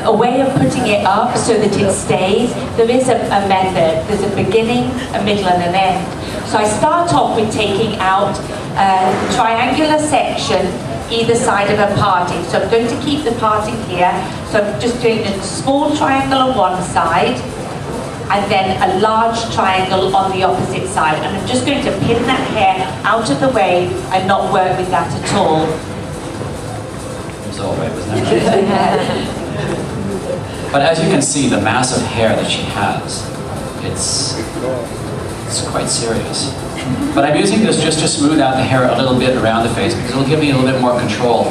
a way of putting it up so that it stays. There is a method. There's a beginning, a middle and an end. So I start off with taking out a triangular section either side of a parting. So I'm going to keep the parting here. So I'm just doing a small triangle on one side and then a large triangle on the opposite side. And I'm just going to pin that hair out of the way and not work with that at all. It was all right, wasn't it? But as you can see, the mass of hair that she has, it's quite serious. But I'm using this just to smooth out the hair a little bit around the face because it'll give me a little bit more control.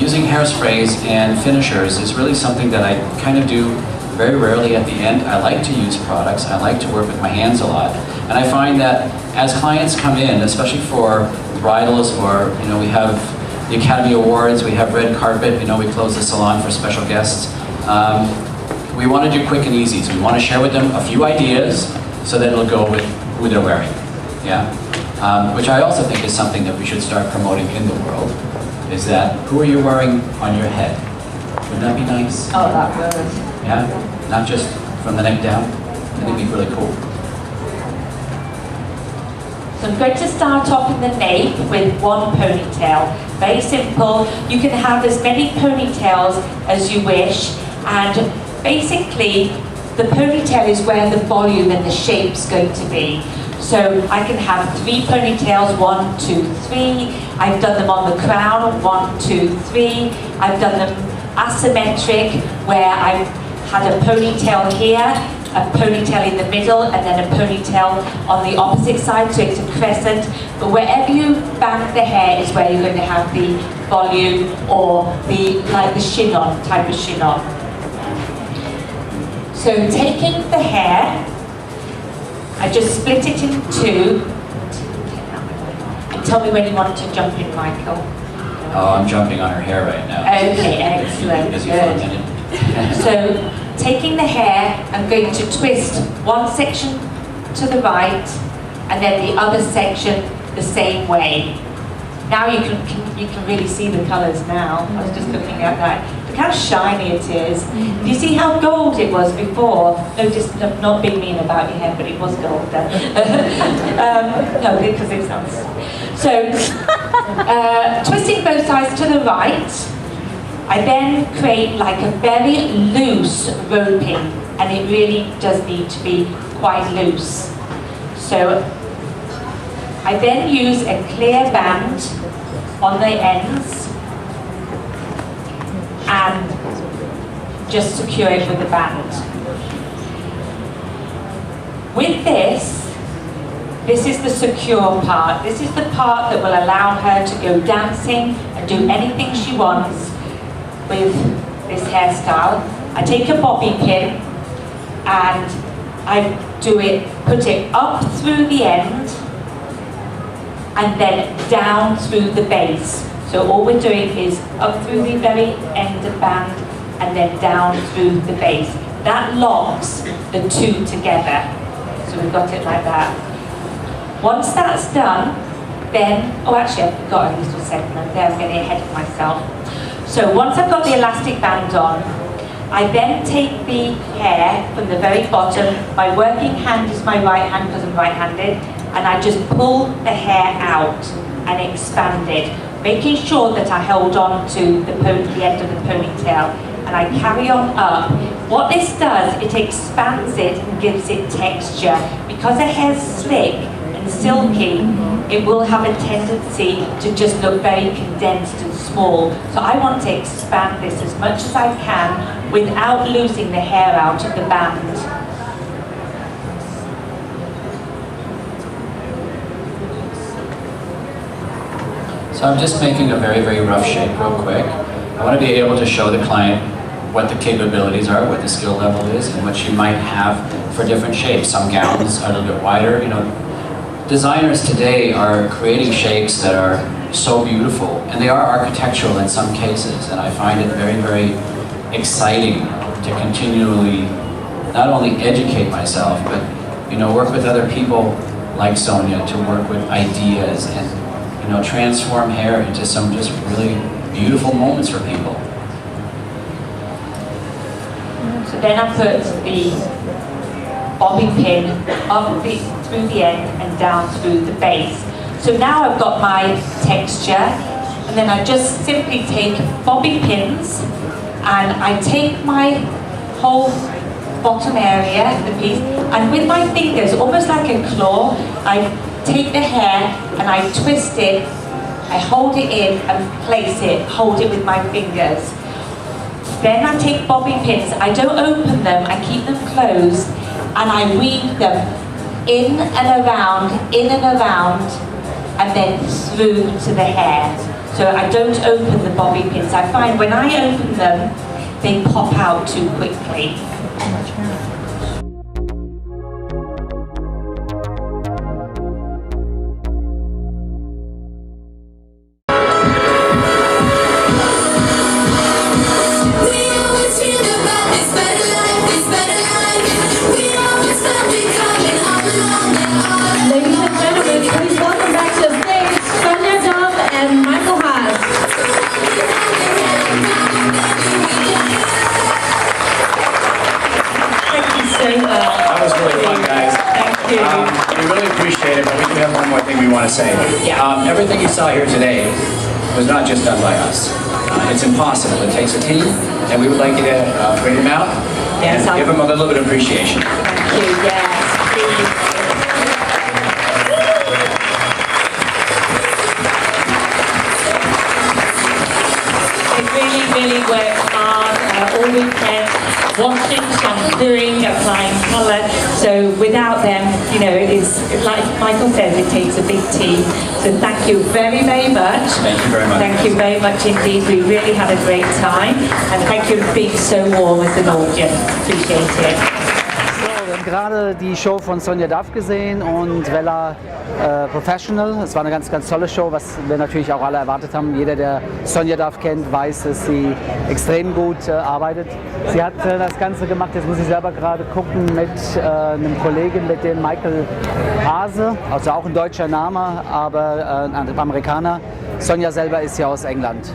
Using hairsprays and finishers is really something that I kind of do very rarely at the end. I like to use products. I like to work with my hands a lot. And I find that as clients come in, especially for bridals or, we have the Academy Awards, we have red carpet, we close the salon for special guests. We want to do quick and easy. So we want to share with them a few ideas so that it'll go with who they're wearing. Yeah, which I also think is something that we should start promoting in the world, is that who are you wearing on your head? Wouldn't that be nice? Oh, that would. Yeah, not just from the neck down. I think it'd be really cool. So I'm going to start off in the nape with one ponytail. Very simple. You can have as many ponytails as you wish, and basically the ponytail is where the volume and the shape's going to be. So I can have 3 ponytails, 1, 2, 3. I've done them on the crown, 1, 2, 3. I've done them asymmetric, where I've had a ponytail here, a ponytail in the middle, and then a ponytail on the opposite side, so it's a crescent. But wherever you bank the hair is where you're going to have the volume or like the chignon, type of chignon. So taking the hair, I just split it in 2. And tell me when you want to jump in, Michael. Oh, I'm jumping on her hair right now. Okay, excellent, good. So, taking the hair, I'm going to twist one section to the right, and then the other section the same way. Now you can really see the colours now. I was just looking at that. Look how shiny it is. Do you see how gold it was before? No, just not being mean about your hair, but it was gold then. No, because it's not. So, twisting both sides to the right, I then create like a very loose roping, and it really does need to be quite loose. So, I then use a clear band on the ends and just secure it with a band. With this is the secure part. This is the part that will allow her to go dancing and do anything she wants with this hairstyle. I take a bobby pin and I put it up through the end and then down through the base. So all we're doing is up through the very end of band and then down through the base. That locks the 2 together. So we've got it like that. Once that's done, then, oh actually I forgot a little segment there, I'm getting ahead of myself. So once I've got the elastic band on, I then take the hair from the very bottom. My working hand is my right hand because I'm right-handed, and I just pull the hair out and expand it, making sure that I hold on to the end of the ponytail, and I carry on up. What this does, it expands it and gives it texture. Because the hair's slick and silky, it will have a tendency to just look very condensed and small. So I want to expand this as much as I can without losing the hair out of the band. So I'm just making a very, very rough shape real quick. I want to be able to show the client what the capabilities are, what the skill level is, and what you might have for different shapes. Some gowns are a little bit wider. Designers today are creating shapes that are so beautiful, and they are architectural in some cases, and I find it very, very exciting to continually not only educate myself, but work with other people like Sonia to work with ideas and transform hair into some just really beautiful moments for people. So then I put the bobby pin through the end and down through the base. So now I've got my texture, and then I just simply take bobby pins and I take my whole bottom area, the piece, and with my fingers, almost like a claw, I take the hair and I twist it, I hold it in and place it, hold it with my fingers. Then I take bobby pins, I don't open them, I keep them closed, and I weave them in and around, and then through to the hair. So I don't open the bobby pins. I find when I open them, they pop out too quickly. That was really fun, guys. Thank you. We really appreciate it, but we do have one more thing we want to say. Yeah. Everything you saw here today was not just done by us. It's impossible. It takes a team, and we would like you to bring them out and give them a little bit of appreciation. Thank you. Yes, please. It really worked hard all weekend, washing, shampooing, applying colour. So without them, you know, it's like Michael says, it takes a big team. So thank you very much. Thank you very much. Thank you very much indeed. We really had a great time, and thank you for being so warm as an audience. Appreciate it. Wir haben gerade die Show von Sonja Duff gesehen und Wella Professional. Es war eine ganz tolle Show, was wir natürlich auch alle erwartet haben. Jeder, der Sonja Duff kennt, weiß, dass sie extrem gut arbeitet. Sie hat das Ganze gemacht, jetzt muss ich selber gerade gucken, mit einem Kollegen, mit dem Michael Hase, also auch ein deutscher Name, aber ein Amerikaner. Sonja selber ist ja aus England.